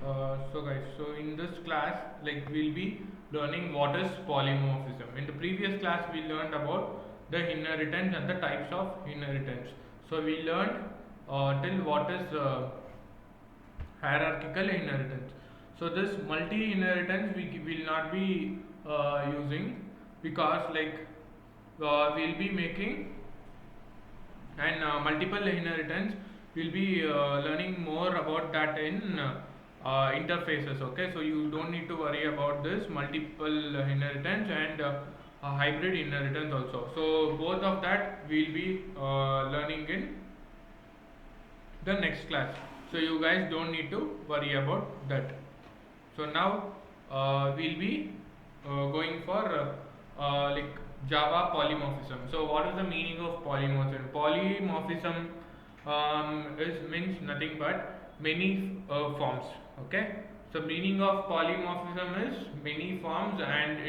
So guys, so in this class, like we'll be learning what is polymorphism. In the previous class, we learned about the inheritance and the types of inheritance. So we learned till what is hierarchical inheritance. So this multi inheritance we will not be using, because we'll be making and multiple inheritance. We'll be learning more about that in interfaces. Okay, so you don't need to worry about this multiple inheritance and hybrid inheritance also. So both of that we'll be learning in the next class, so you guys don't need to worry about that. So now we'll be going for like Java polymorphism. So what is the meaning of polymorphism? Polymorphism is means nothing but many forms. Okay, so meaning of polymorphism is many forms, and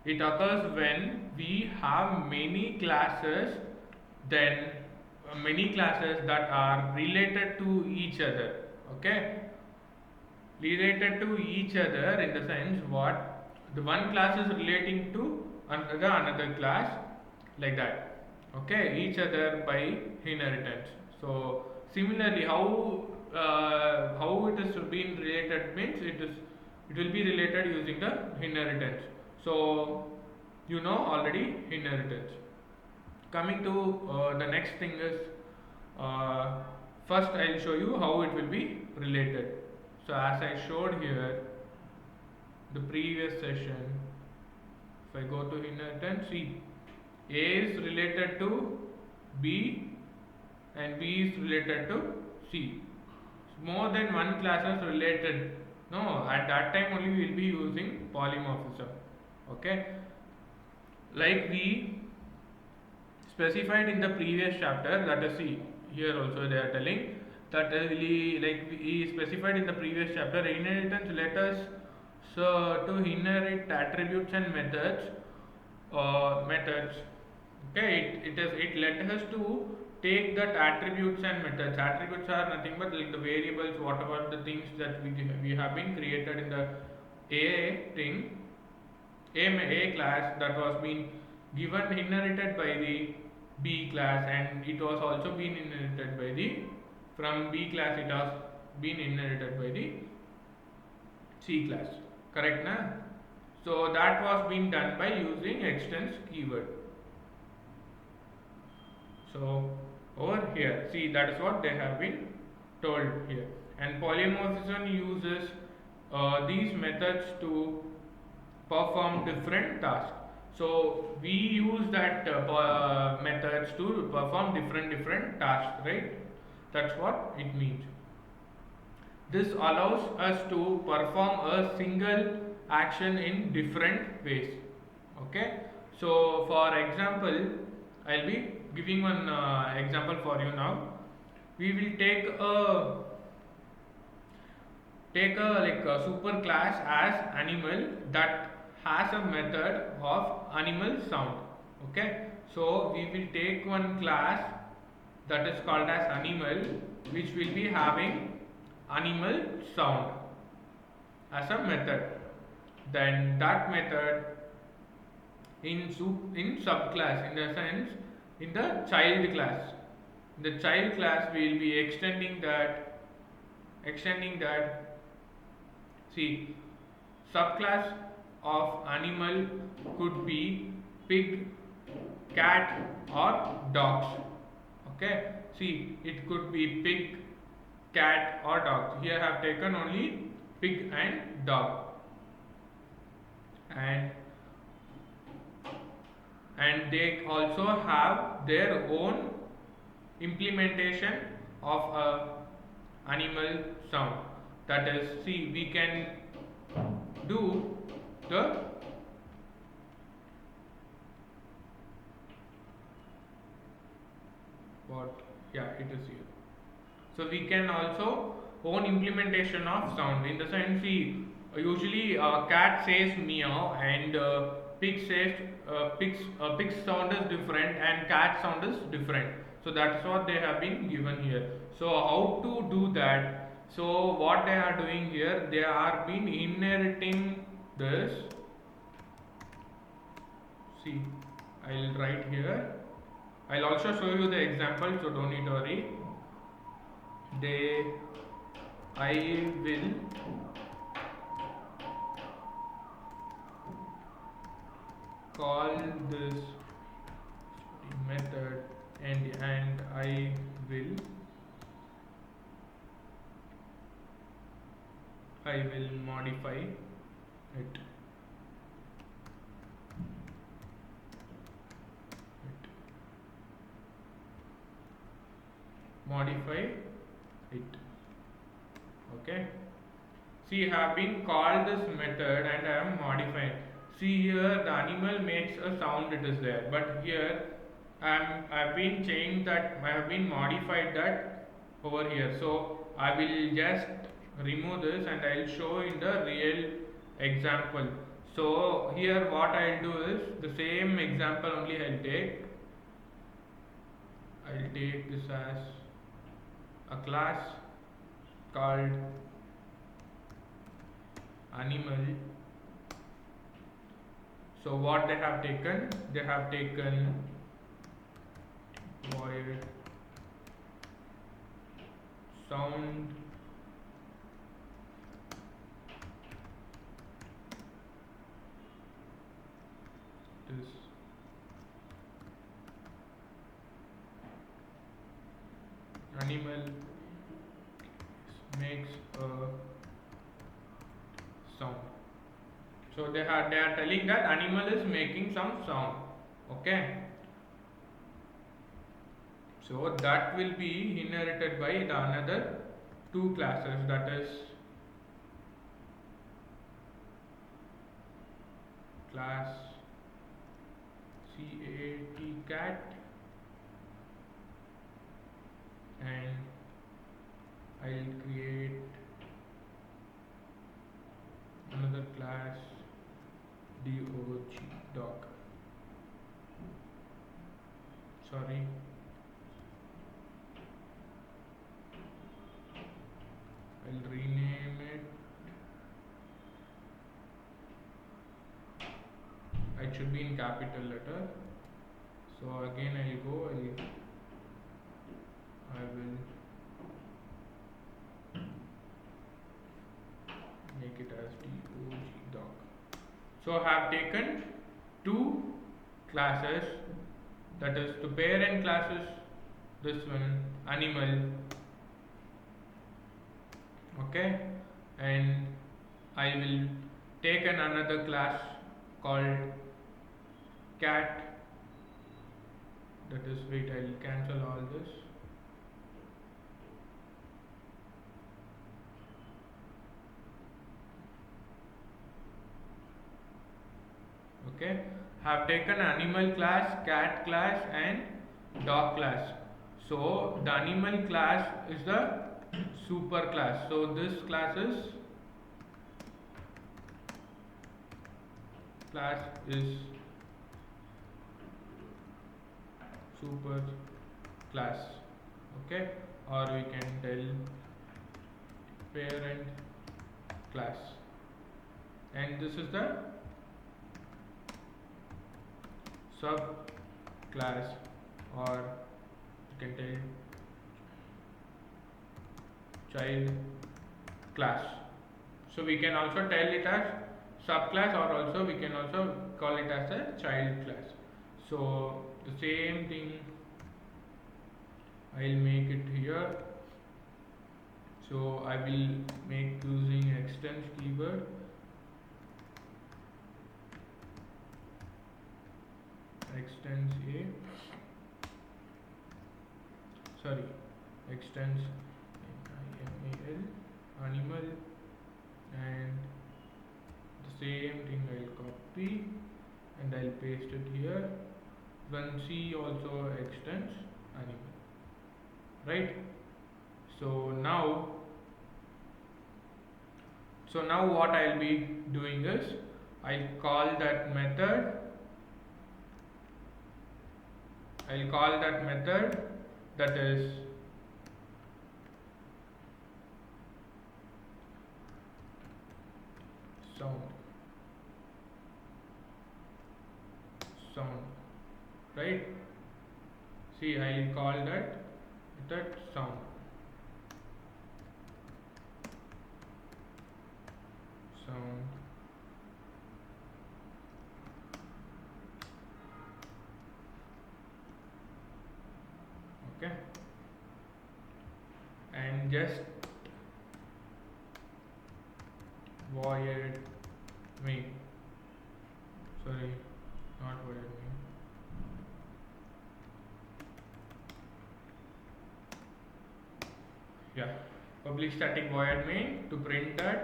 it occurs when we have many classes, then many classes that are related to each other. Okay, related to each other in the sense what the one class is relating to another class, like that. Okay, each other by inheritance. So similarly, how it is being related means it will be related using the inheritance. So you know already inheritance. Coming to the next thing is, uh, first I'll show you how it will be related. So as I showed here the previous session, if I go to inheritance, see, A is related to B and B is related to C. More than one class is related. No, at that time only we will be using polymorphism. Okay, like we specified in the previous chapter, that is, see, here also they are telling that really, like we specified in the previous chapter, inheritance let us so to inherit attributes and methods. Okay, it let us to take that attributes and methods. Attributes are nothing but like the variables, whatever the things that we have been created in the A thing, a class, that was being given inherited by the B class, and it was also been inherited by the, from B class it has been inherited by the C class. Correct na? So that was being done by using extends keyword. So over here, see, that is what they have been told here. And polymorphism uses these methods to perform different tasks. So we use that methods to perform different tasks, right? That's what it means. This allows us to perform a single action in different ways. Okay, so for example, I'll be giving one example for you now. We will take a like a super class as animal that has a method of animal sound. Okay, so we will take one class that is called as animal, which will be having animal sound as a method. Then that method in subclass, in the sense in the child class, in the child class we will be extending that. See, subclass of animal could be pig, cat, or dogs. Okay, see, it could be pig, cat, or dog. Here I have taken only pig and dog. And they also have their own implementation of a animal sound. That is, see, we can do the what, yeah, it is here. So we can also own implementation of sound, in the sense, see, usually cat says meow, and pig's sound is different and cat sound is different. So that's what they have been given here. So how to do that? So what they are doing here, they are been inheriting this. See, I'll write here. I'll also show you the example, so don't need to worry. I will call this method and I will modify it. Modify it. Okay. See, I have been called this method and I am modifying. See here, the animal makes a sound. It is there, but here I've been changed that. I have been modified that over here. So I will just remove this and I'll show in the real example. So here, what I'll do is the same example only I'll take. I'll take this as a class called animal. So what they have taken void sound this animal makes a sound. So they are telling that animal is making some sound. Okay. So that will be inherited by the another two classes, that is class cat and I'll create another class dog. Sorry. I'll rename it. It should be in capital letter. So again I'll go. I will make it as dog. So I have taken two classes, that is the parent classes, this one animal, okay, and I will take another class called cat, that is, wait, I will cancel all this. Okay, have taken animal class, cat class and dog class. So the animal class is the super class. So this class is super class. Okay, or we can tell parent class, and this is the sub class, or you can tell child class. So we can also tell it as subclass, or also we can also call it as a child class. So the same thing I'll make it here. So I will make using extends keyword. Extends extends animal, and the same thing I'll copy and I'll paste it here. Then C also extends animal, right? So now what I'll be doing is I'll call that method that is sound, sound, right? See, I'll call that sound, sound. Okay, and just void main. Sorry, not void main. Yeah, public static void main. To print that,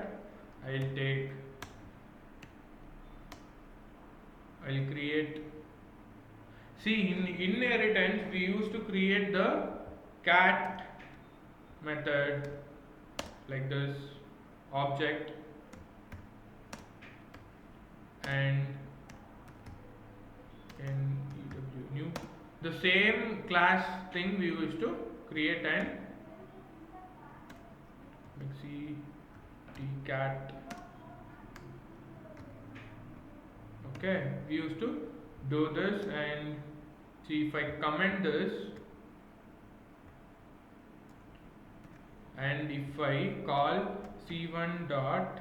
I'll create. See, in inheritance we used to create the cat method like this object, and in new the same class thing we used to create and see tcat. Okay, we used to do this, and see if I comment this and if I call c1 dot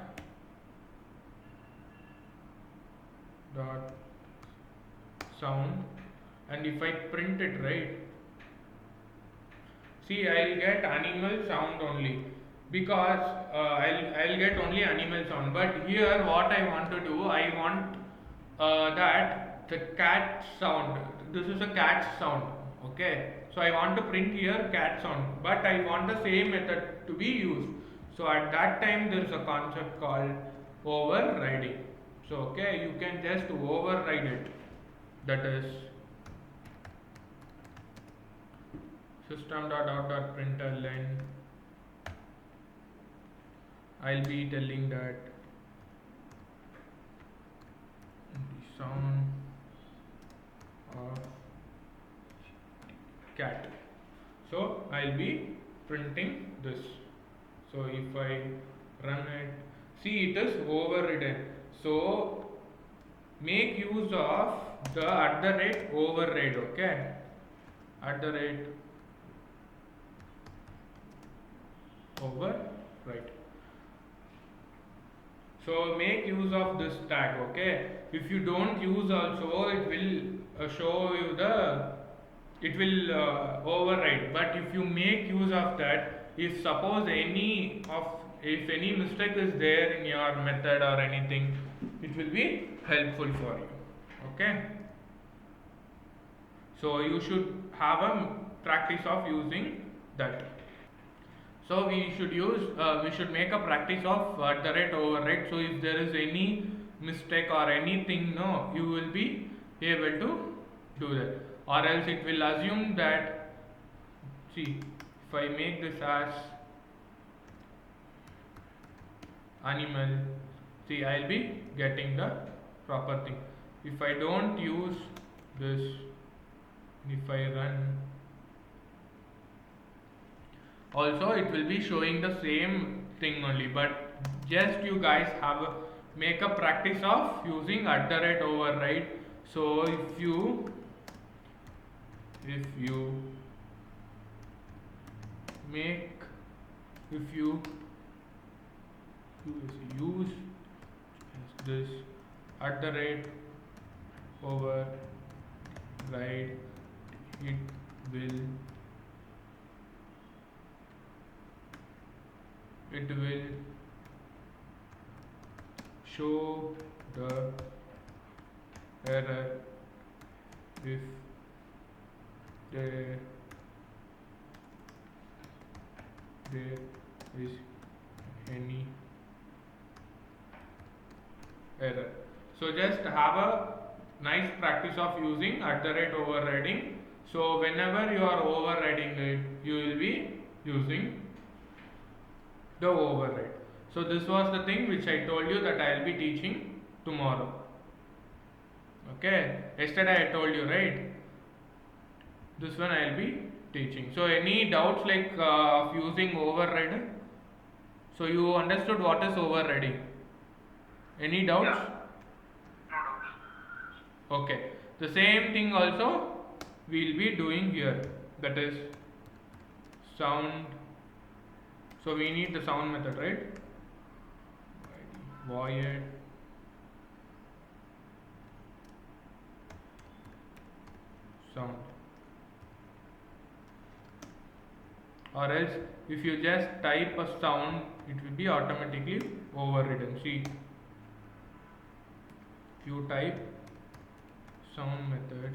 sound, and if I print it, right, see I'll get animal sound only, because I'll get only animal sound. But here what I want to do, I want that the cat sound, this is a cat sound. Okay, so I want to print here cat sound, but I want the same method to be used. So at that time there is a concept called overriding. So okay, you can just override it, that is system.out.println. I'll be telling that the sound of cat. So I'll be printing this. So if I run it, see it is overridden. So make use of the @override. Okay, @override. So make use of this tag. Okay, if you don't use also, it will show you it will override. But if you make use of that, if suppose if any mistake is there in your method or anything, it will be helpful for you. Okay, so you should have a practice of using that. So we should make a practice of @override. So if there is any mistake or anything, no, you will be able to do that, or else it will assume that. See, if I make this as animal, see I'll be getting the proper thing. If I don't use this, if I run, also it will be showing the same thing only. But just you guys make a practice of using @override. So if you use this @override, it will show the error if there is any error. So just have a nice practice of using @overriding. So whenever you are overriding it, you will be using the override. So this was the thing which I told you that I will be teaching tomorrow. Okay, yesterday I told you, right? This one I will be teaching. So any doubts like using override? So you understood what is overriding? Any doubts? Yeah, no doubts. Okay. The same thing also we'll be doing here. That is sound. So we need the sound method, right? Void sound. Or else if you just type a sound, it will be automatically overridden. See, if you type sound method,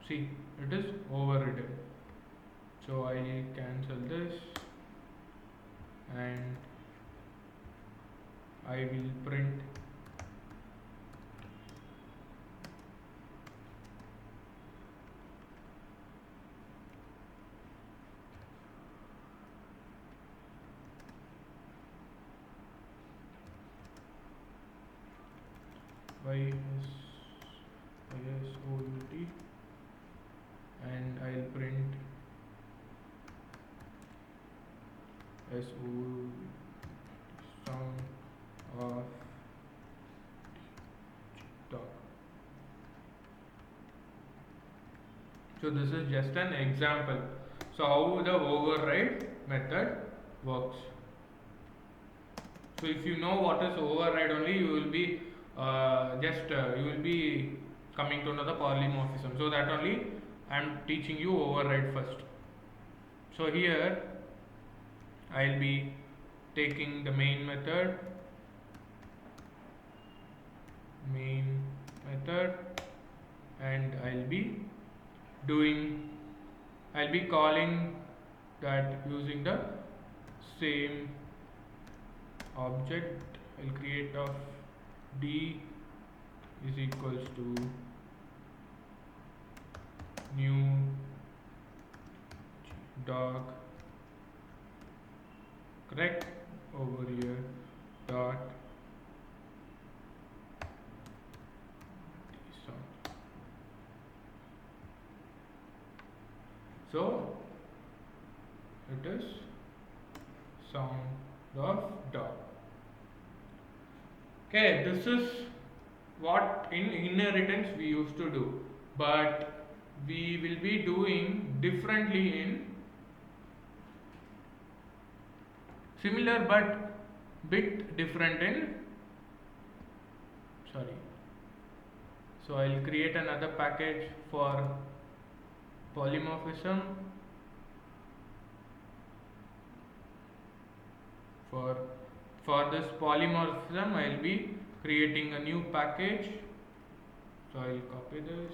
see, it is overridden. So I cancel this and I will print YSOUT and I'll print SOUT sound of dog. So this is just an example. So how the override method works. So if you know what is override only, you will be you will be coming to know the polymorphism. So that only I am teaching you override first. So here I'll be taking the main method and I'll be calling that using the same object. I'll create of D is equals to new dog, correct, over here dot sound. So it is sound of dog. Okay, this is what in inheritance we used to do, but we will be doing differently in similar but bit different in sorry. So I'll create another package for polymorphism. For this polymorphism, I'll be creating a new package. So I'll copy this.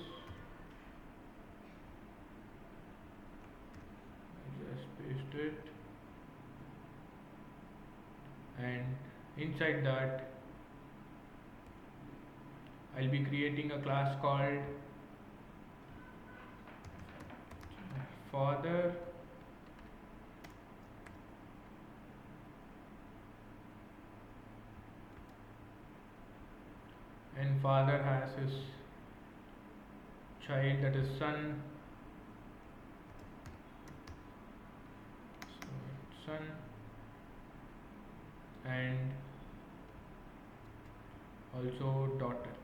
I just paste it, and inside that, I'll be creating a class called father. And father has his child, that is son. So son and also daughter.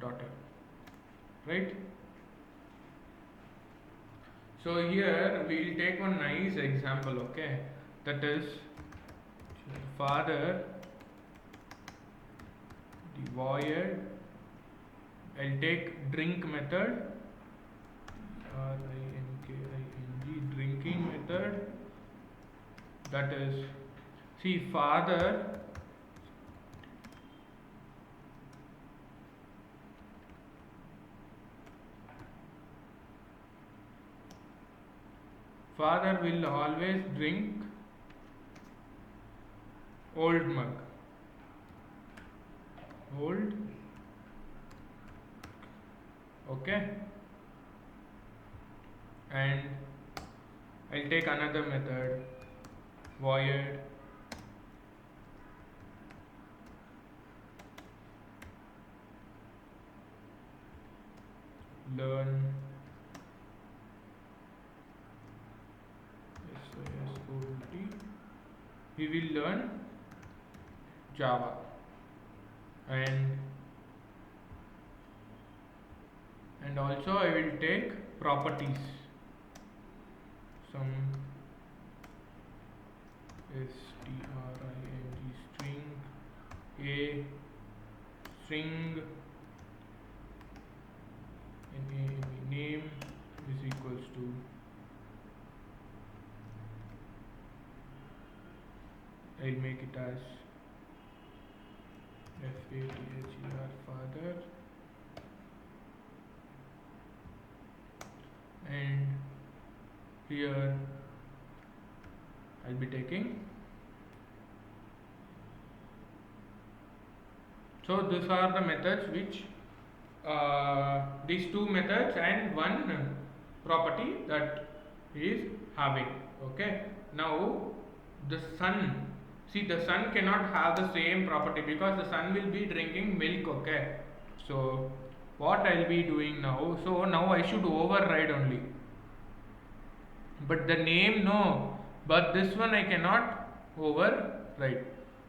Daughter, right? So here we will take one nice example, okay? That is father the void. I'll take drink method, RINKING, drinking method. That is, see, father will always drink old mug. Old, okay, and I'll take another method, void learn SOSOLT. We will learn Java, and also I will take properties, some string string a string name is equals to I'll make it as father father, and here I'll be taking. So these are the methods which these two methods and one property that is having. Okay, now the sun, see, the sun cannot have the same property because the sun will be drinking milk. Okay, so what I'll be doing now, so now I should override only, but the name no, but this one I cannot override.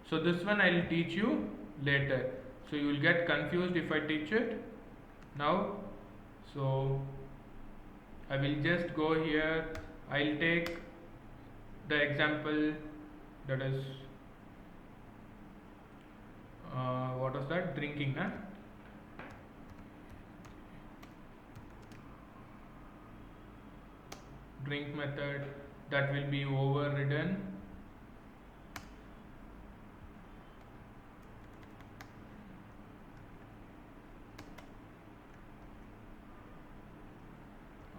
So this one I will teach you later, so you will get confused if I teach it now. So I will just go here, I'll take the example, that is what was that, drinking, huh? Drink method, that will be overridden.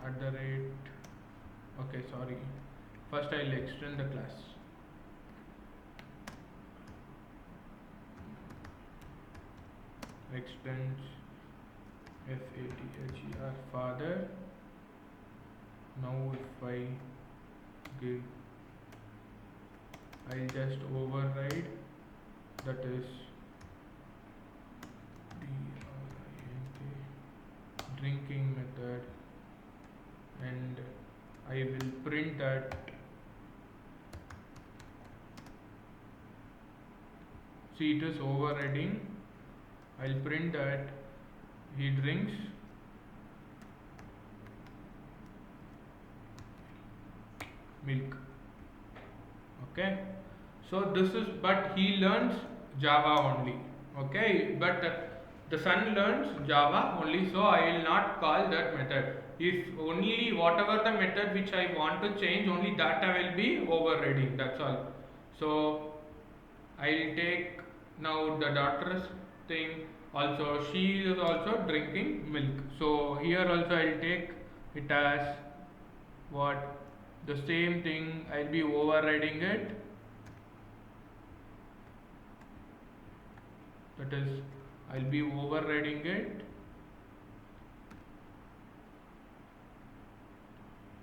At the rate, okay, sorry, first I'll extend the class. Extends father father. Now if I give, I'll just override, that is drinking method, and I will print that see, it is overriding. I'll print that he drinks milk. Okay, so this is, but he learns Java only. Okay, but the son learns Java only, so I will not call that method. If only whatever the method which I want to change, only that I will be overriding, that's all. So I'll take now the daughter's thing, also she is also drinking milk, so here also I'll take it as what, the same thing, I'll be overriding it, that is I'll be overriding it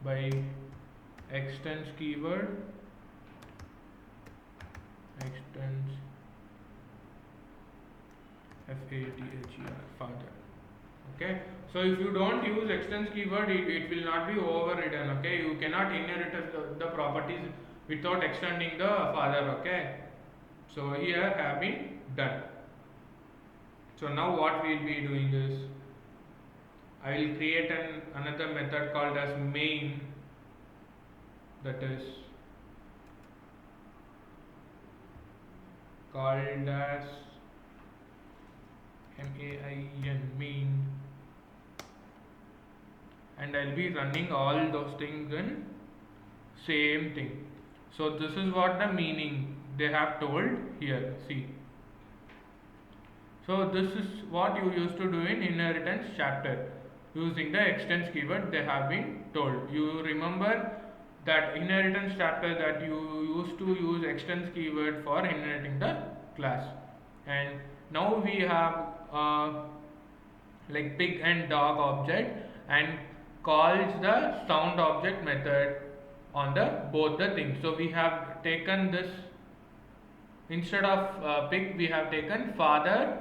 by extends keyword, extends father. Okay, so if you don't use extends keyword, it will not be overridden. Okay, you cannot inherit the properties without extending the father. Okay, so here have been done. So now what we will be doing is, I will create another method called as main, that is called as main, and I'll be running all those things in same thing. So this is what the meaning they have told here, see. So this is what you used to do in inheritance chapter, using the extends keyword they have been told. You remember that inheritance chapter that you used to use extends keyword for inheriting the class, and now we have like pig and dog object, and calls the sound object method on the both the things. So we have taken this, instead of pick we have taken father,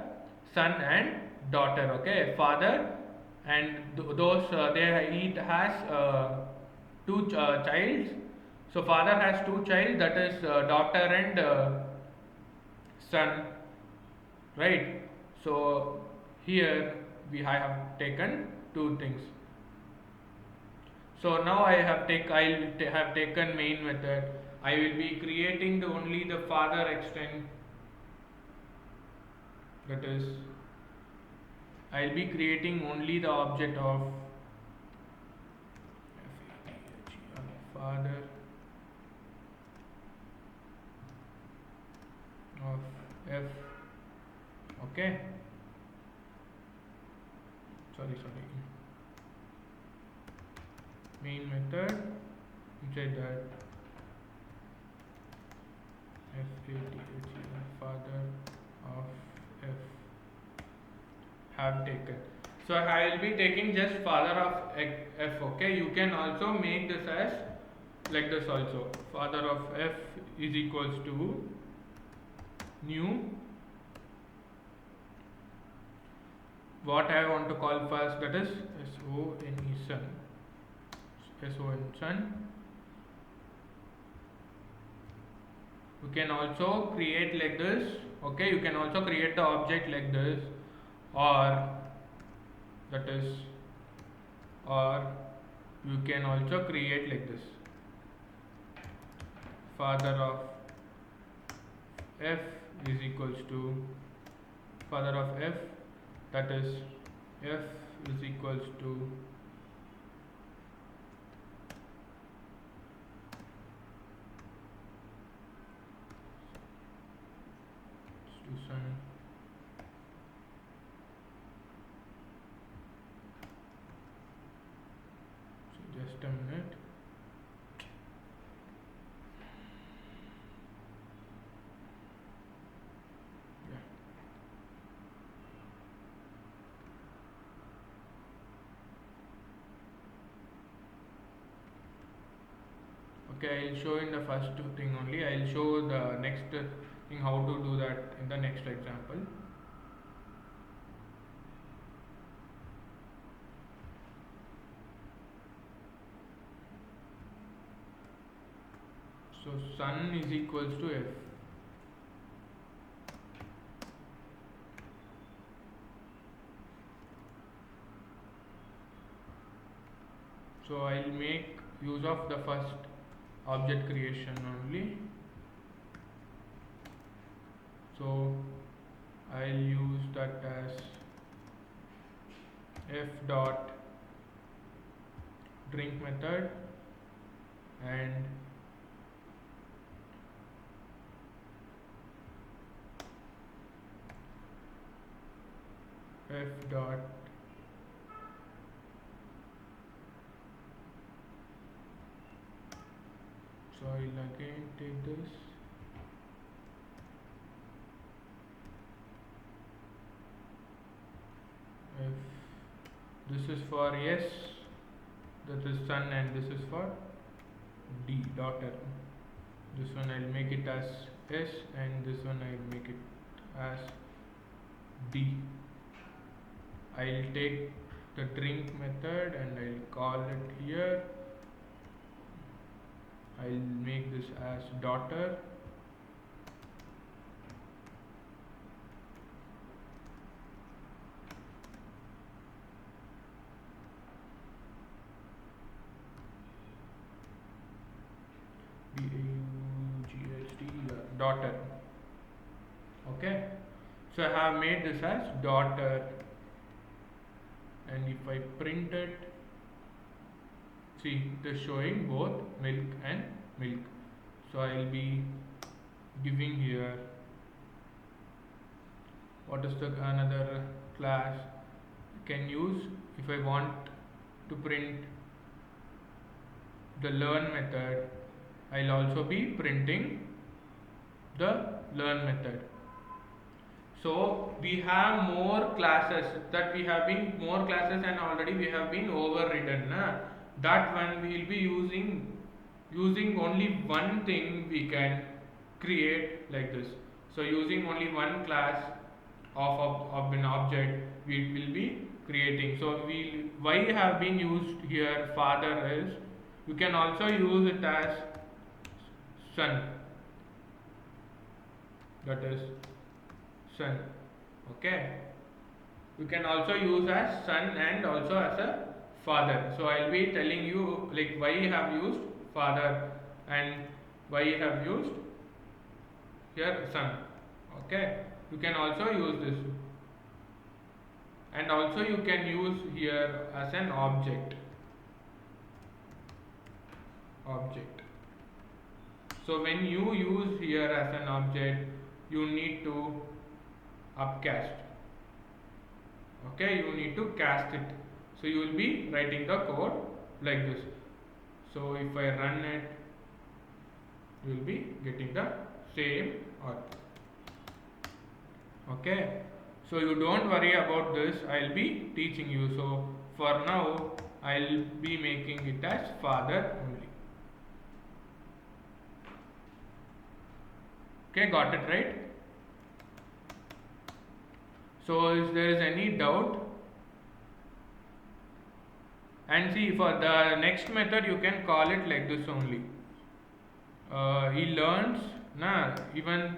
son and daughter. Okay, father and those they it has two childs. So father has two child, that is daughter and son, right? So here we I have taken two things. So now I have have taken main method. I will be creating only the father extent, that is I will be creating only the object of father of f. Okay, sorry, main method, inside that father of f have taken. So I will be taking just father of f. Okay, you can also make this as like this also. Father of f is equals to new, what I want to call first, that is SONE, son. SON, son. You can also create like this. Okay, you can also create the object like this, or that is, or you can also create like this. Father of f is equals to father of f, that is f is equals to son. So just a minute. Okay, I'll show in the first thing only. I'll show the next thing how to do that in the next example. So son is equals to f. So I'll make use of the first object creation only. So I'll use that as f dot drink method and f dot so I'll again take this if this is for yes, that is son, and this is for d, daughter. This one I'll make it as s and this one I'll make it as d. I'll take the drink method and I'll call it here. I'll make this as daughter. D-A-U-G-H-T, daughter. Okay, so I have made this as daughter, and if I print it, see it is showing both milk and milk. So I will be giving here what is the another class I can use if I want to print the learn method. I'll also be printing the learn method. So we have more classes and already we have been overridden. That one we will be using using only one thing we can create like this. So using only one class of an object we will be creating. So why have been used here father is you can also use it as son, that is son. Okay, you can also use as son and also as a father. So I'll be telling you like why you have used father and why you have used here son. Okay, you can also use this, and also you can use here as an object. So when you use here as an object you need to upcast. Okay, you need to cast it. So you will be writing the code like this. So if I run it, you will be getting the same output. Okay, so you don't worry about this, I'll be teaching you. So for now I'll be making it as father only. Okay, got it right? So if there is any doubt, and see for the next method you can call it like this only. He learns, even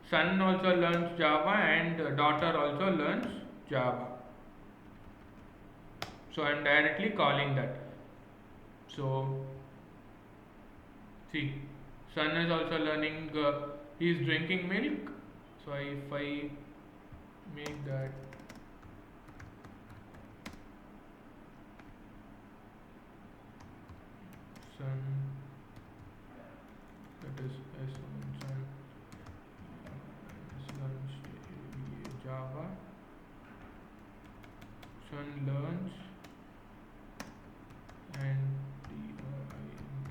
son also learns Java and daughter also learns Java. So I am directly calling that. So see, son is also learning, he is drinking milk. So if I make that son, that is S1 son, learns Java, son learns and DRINK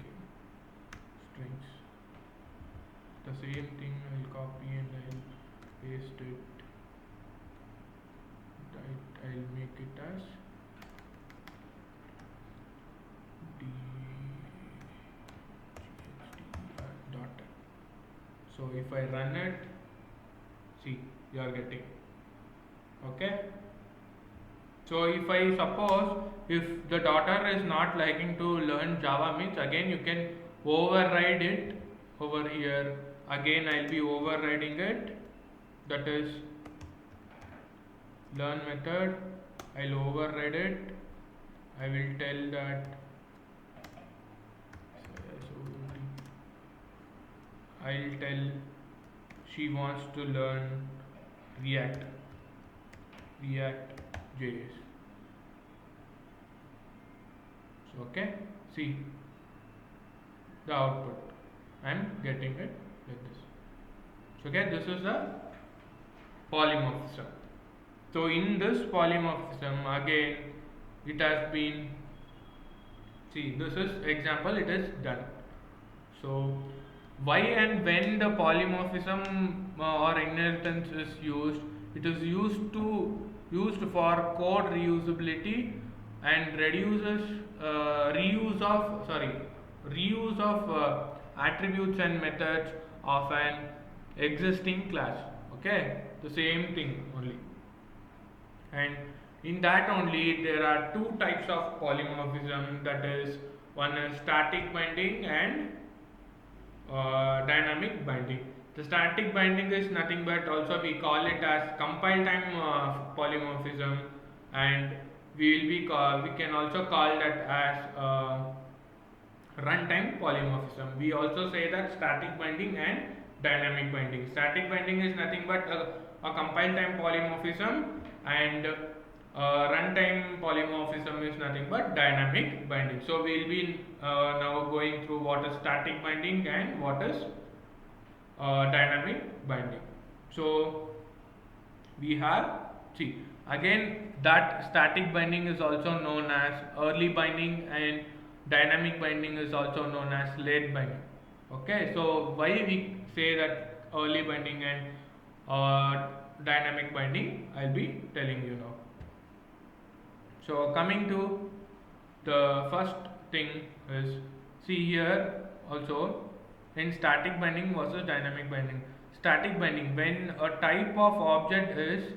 strings. The same thing I'll copy and I'll paste it. I'll make it as daughter. So if I run it, see, you are getting. Okay. So if I suppose if the daughter is not liking to learn Java means again you can override it over here. Again I'll be overriding it. That is learn method. I'll override it. I will tell that I'll tell she wants to learn React.js. So okay, see the output. I'm getting it like this. So okay, this is the polymorphism. So in this polymorphism again it has been, see this is example, it is done. So why and when the polymorphism or inheritance is used, it is used for code reusability and reuse of attributes and methods of an existing class. Okay, the same thing only. And in that only there are two types of polymorphism, that is one is static binding and dynamic binding. The static binding is nothing but also we call it as compile time polymorphism, and we can also call that as runtime polymorphism. We also say that static binding and dynamic binding. Static binding is nothing but a compile time polymorphism, and runtime polymorphism is nothing but dynamic binding. So we will be now going through what is static binding and what is dynamic binding. So we have, see again that static binding is also known as early binding and dynamic binding is also known as late binding. Okay, so why we say that early binding and dynamic binding, I'll be telling you now. So coming to the first thing is, see here also in static binding versus dynamic binding. Static binding, when a type of object is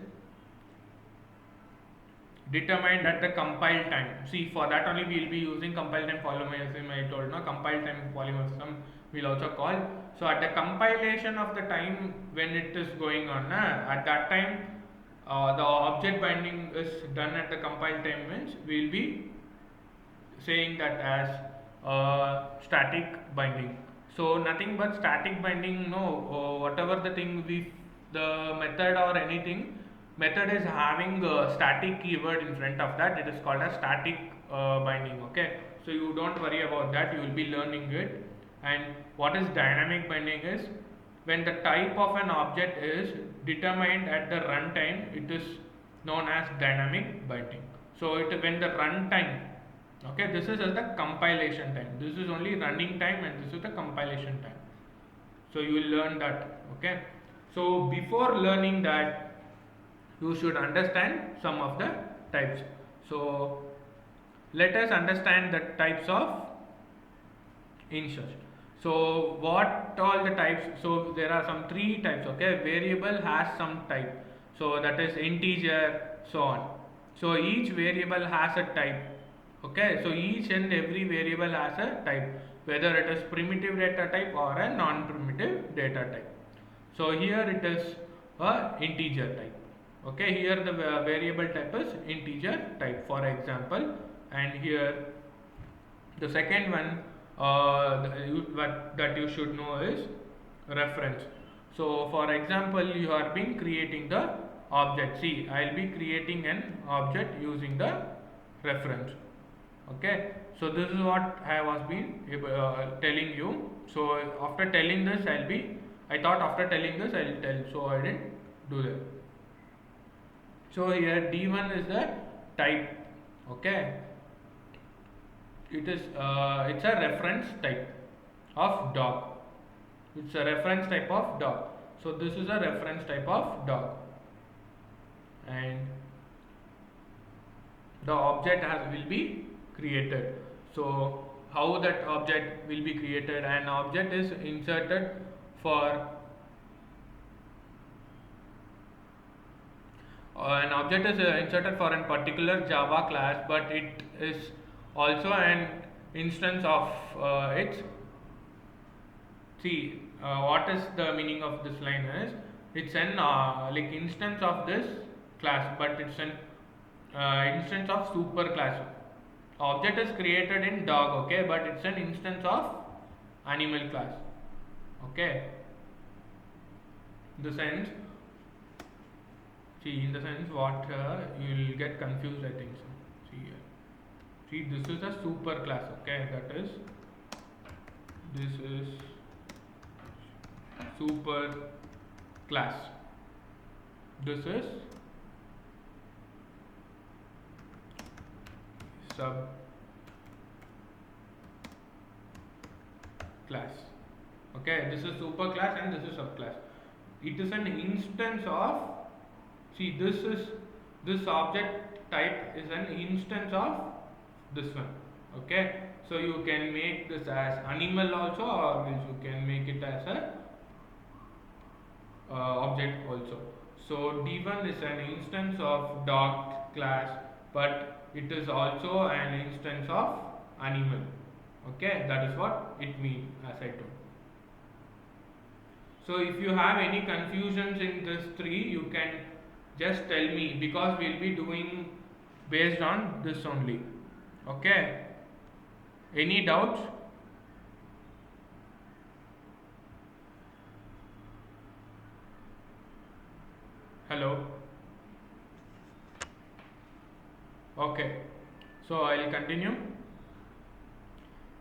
determined at the compile time. See, for that only we will be using compile time polymorphism. I told no, compile time polymorphism we'll also call. So at the compilation of the time when it is going on, at that time the object binding is done at the compile time means we'll be saying that as static binding. So nothing but static binding, no, whatever the thing the method or anything, method is having a static keyword in front of that, it is called as static binding. Okay, so you don't worry about that, you will be learning it. And what is dynamic binding is when the type of an object is determined at the runtime, it is known as dynamic binding. So when the runtime, okay, this is as the compilation time, this is only running time and this is the compilation time. So you will learn that. Okay, so before learning that you should understand some of the types. So let us understand the types of inserts. So what all the types, so there are some three types. Okay, variable has some type, so that is integer, so on. So each variable has a type. Okay, so each and every variable has a type, whether it is primitive data type or a non-primitive data type. So here it is a integer type. Okay, here the variable type is integer type, for example. And here the second one that you should know is reference. So for example, you are been creating the object. See, I will be creating an object using the reference. Okay, so this is what I was been telling you. So after telling this, I thought after telling this I will tell, so I didn't do that. So here D1 is the type. Okay, it's a reference type of dog. It's a reference type of dog. So this is a reference type of dog, and the object will be created. So how that object will be created? An object is inserted for a particular Java class, but it is also an instance of its. See, what is the meaning of this line is, it's an like instance of this class, but it's an instance of super class. Object is created in dog, okay, but it's an instance of animal class. Okay, in the sense, see, in the sense what you will get confused, I think so. See, this is a super class. Okay, this is super class. This is sub class. Okay, this is super class and this is subclass. It is an instance of, see, this object type is an instance of this one. Okay, so you can make this as animal also, or you can make it as a object also. So D1 is an instance of dog class, but it is also an instance of animal. Okay, that is what it means, as I told. So if you have any confusions in this three, you can just tell me, because we will be doing based on this only. Okay, any doubts? Hello. Okay, so I will continue.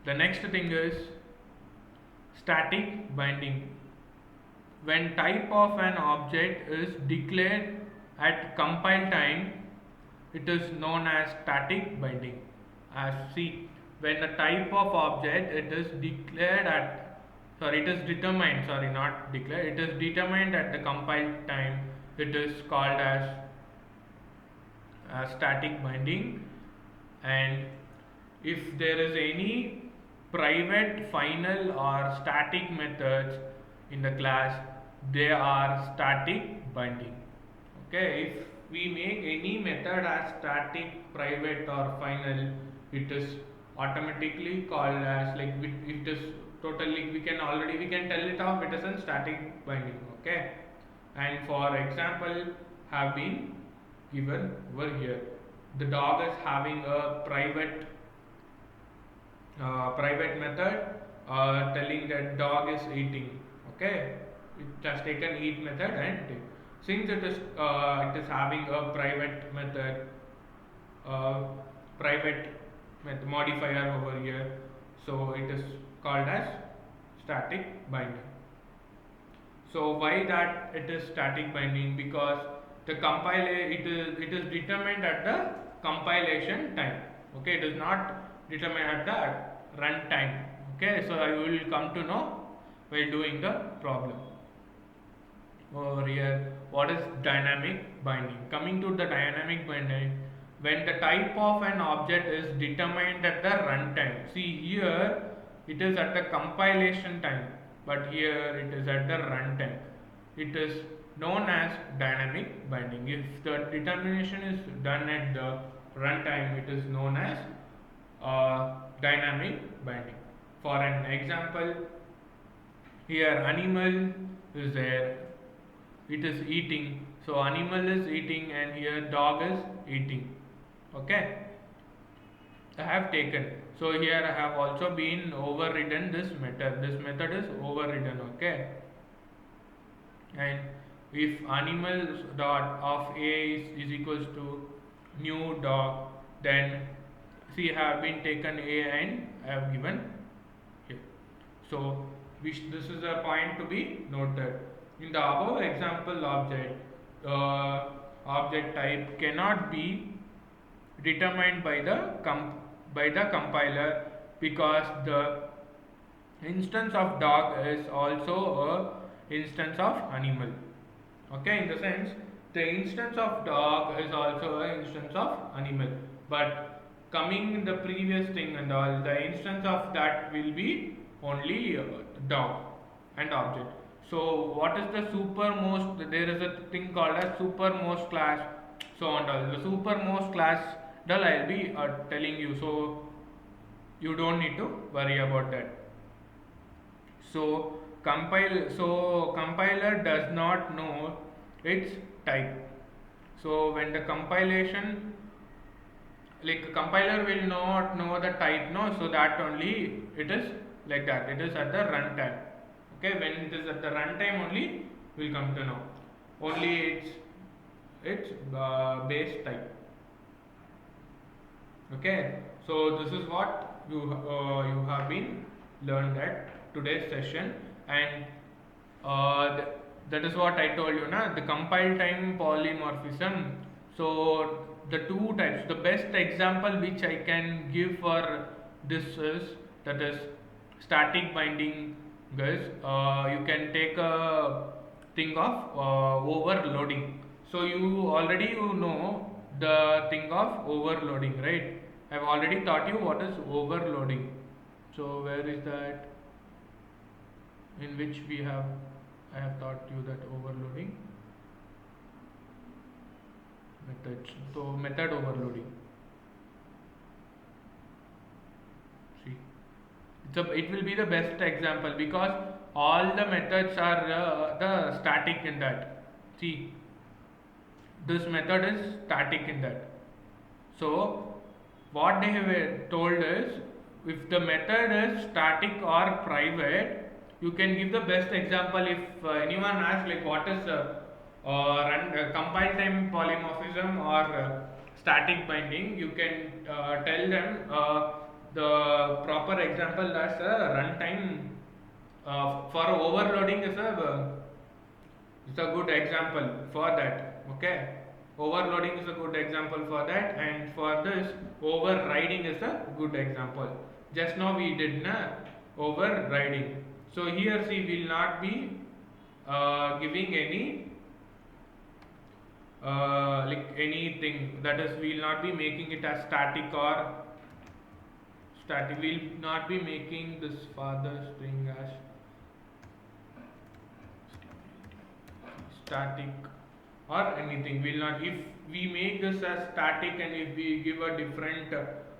The next thing is static binding. When type of an object is declared at compile time, it is known as static binding. As see, when the type of object it is declared at, sorry, it is determined, sorry, not declared, it is determined at the compile time, it is called as static binding. And if there is any private final or static methods in the class, they are static binding. Okay, if we make any method as static, private or final, it is automatically called as like it is totally, we can tell it off, it is a static binding. Okay, and for example have been given over here. The dog is having a private method telling that dog is eating. Okay, it has taken eat method, and since it is having a uh, private modifier over here, so it is called as static binding. So why that it is static binding? Because the it is determined at the compilation time. Okay, it is not determined at the run time. Okay, so I will come to know while doing the problem. Over here, what is dynamic binding? Coming to the dynamic binding, when the type of an object is determined at the runtime. See here, it is at the compilation time, but here it is at the runtime. It is known as dynamic binding. If the determination is done at the runtime, it is known as dynamic binding. For an example, here animal is there, it is eating, so animal is eating and here dog is eating. Okay, I have taken, so here I have also been overridden this method is overridden. Okay, and if animals dot of a is equals to new dog, then see I have been taken a and I have given here. So this is a point to be noted. In the above example object type cannot be determined by the compiler, because the instance of dog is also a instance of animal. Okay, in the sense the instance of dog is also a instance of animal, but coming in the previous thing and all, the instance of that will be only dog and object. So what is the supermost? There is a thing called as supermost class. So and all, the supermost class that I'll be telling you. So you don't need to worry about that. So compiler does not know its type. So when the compilation, like compiler will not know the type, no, so that only it is like that, it is at the runtime. Okay, when it is at the runtime only will come to know only its base type. Okay, so this is what you have been learned at today's session, and that is what I told you na, the compile time polymorphism. So the two types, the best example which I can give for this is, that is static binding, guys. You can take a thing of overloading. So you know the thing of overloading, right? I've already taught you what is overloading. So where is that? In which I have taught you that overloading methods. So method overloading. See, it will be the best example, because all the methods are the static in that. See, this method is static in that. So what they have told is, if the method is static or private, you can give the best example. If anyone asks like what is compile time polymorphism or static binding, you can tell them the proper example as a runtime. For overloading is a good example for that. Okay, overloading is a good example for that, and for this overriding is a good example. Just now we did overriding. So here see, we will not be giving any like anything, that is we will not be making it as static or static. We'll not be making this father string as static or anything. We'll not, if we make this as static and if we give a different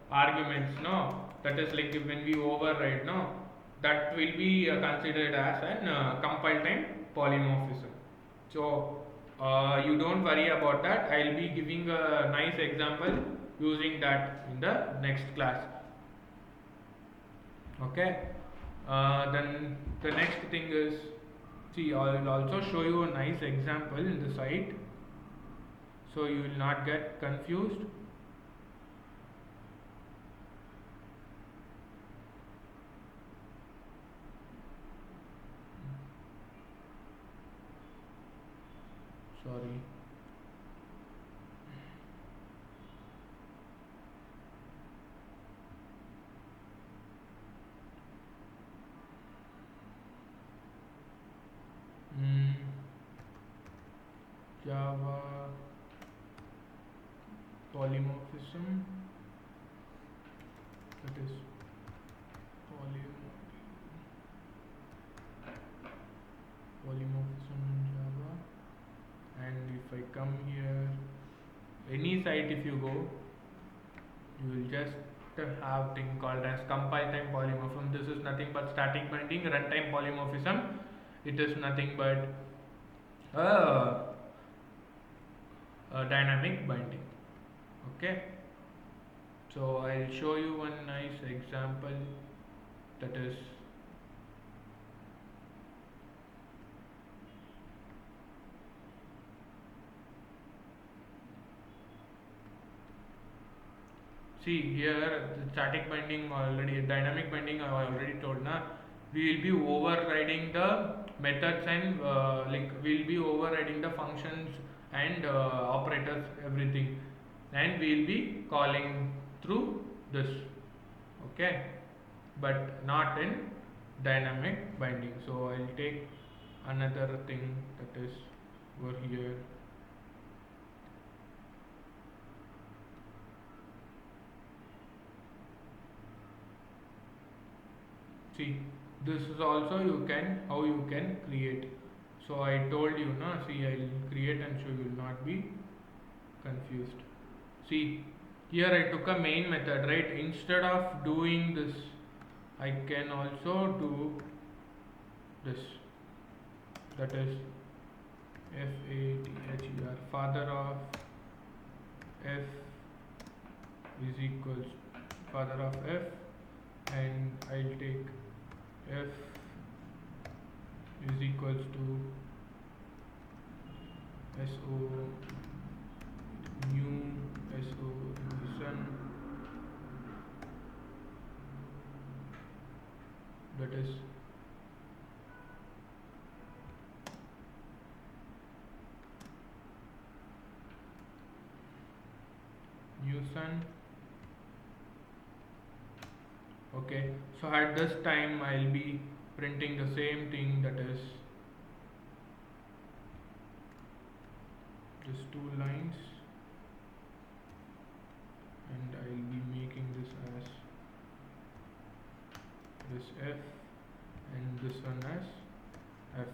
arguments, no, that is like when we override, no, that will be considered as an compile time polymorphism. So you don't worry about that. I'll be giving a nice example using that in the next class. Okay. Then the next thing is, see, I will also show you a nice example in the site, so you will not get confused. Sorry. Java polymorphism, that is polymorphism in Java. And if I come here, any site if you go, you will just have thing called as compile time polymorphism. This is nothing but static binding. Runtime polymorphism, it is nothing but a dynamic binding. Okay, so I'll show you one nice example, that is see here the static binding already, dynamic binding I already told na. We will be overriding the methods and like we will be overriding the functions and operators, everything, and we will be calling through this. Okay, but not in dynamic binding. So I'll take another thing, that is over here. See, this is also you can, how you can create. So I told you, no, see, I'll create and so you will not be confused. See, here I took a main method, right? Instead of doing this, I can also do this, that is father, father of f is equals father of f, and I'll take f is equals to so new so son, that is new son. Okay, so at this time I'll be printing the same thing, that is just 2 lines, and I'll be making this as this f and this one as f.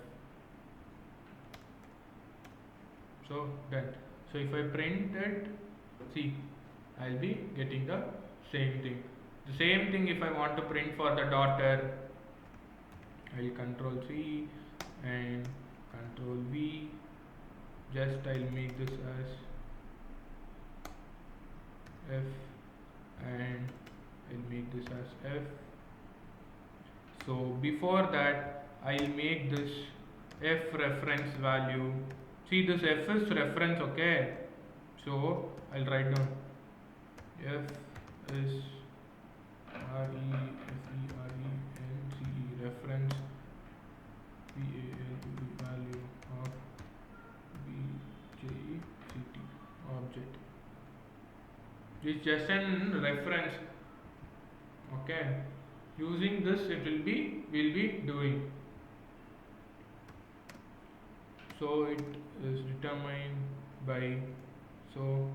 So done. So if I print it, see, I'll be getting the same thing. The same thing if I want to print for the daughter, I'll control C and control V. Just I'll make this as F and I'll make this as F. So before that, I'll make this F reference value. See, this F is reference, okay? So I'll write down F is reference value of BJCT object. It's just an reference. Okay. Using this, we'll be doing. So it is determined by, so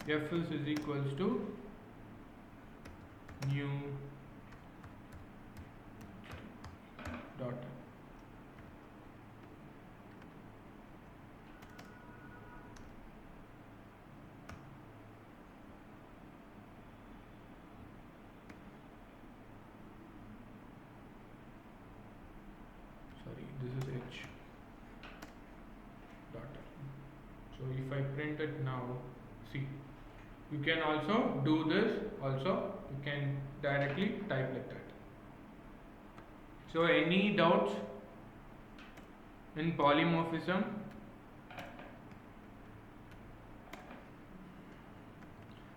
f is equals to new dot. Sorry, this is h dot. So if I print it now, see, you can also do this. Also, you can directly type like that. So any doubts in polymorphism?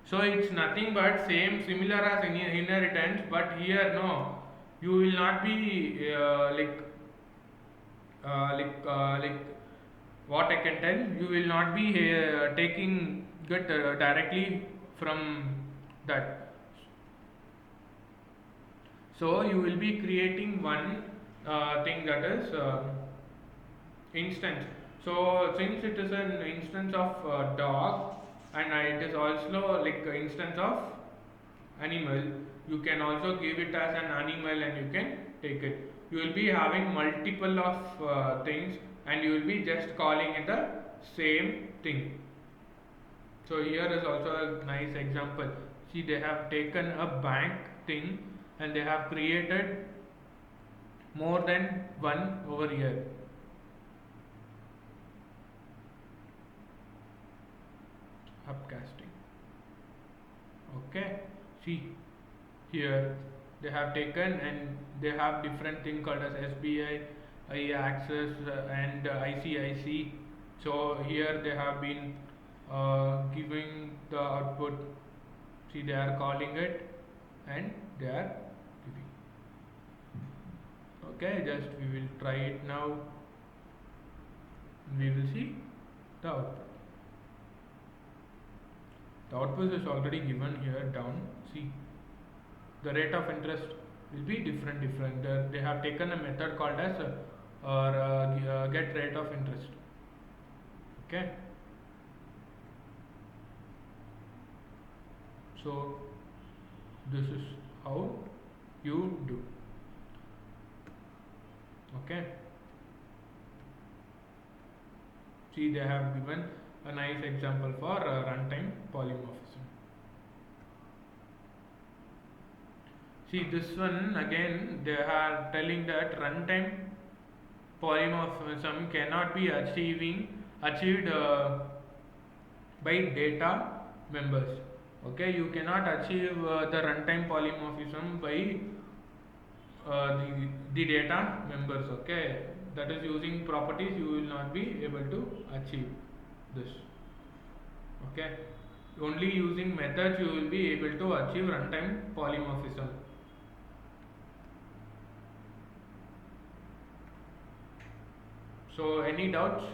So it's nothing but same, similar as inheritance, but here no, you will not be like what I can tell. You will not be taking it directly from that. So you will be creating one thing, that is instance. So since it is an instance of dog, and it is also like an instance of animal, you can also give it as an animal and you can take it. You will be having multiple of things, and you will be just calling it the same thing. So here is also a nice example. See, they have taken a bank thing and they have created more than one over here. Upcasting. Okay, see here they have taken and they have different thing called as SBI, Access, and ICIC. So here they have been giving the output. See, they are calling it and they are giving. Okay, just we will try it now. We will see the output. The output is already given here down. See, the rate of interest will be different. They have taken a method called as get rate of interest. Okay. So this is how you do. Okay. See, they have given a nice example for runtime polymorphism. See, this one again, they are telling that runtime polymorphism cannot be achieved by data members. Okay, you cannot achieve the runtime polymorphism by the data members. Okay, that is using properties, you will not be able to achieve this. Okay, only using methods you will be able to achieve runtime polymorphism. So any doubts?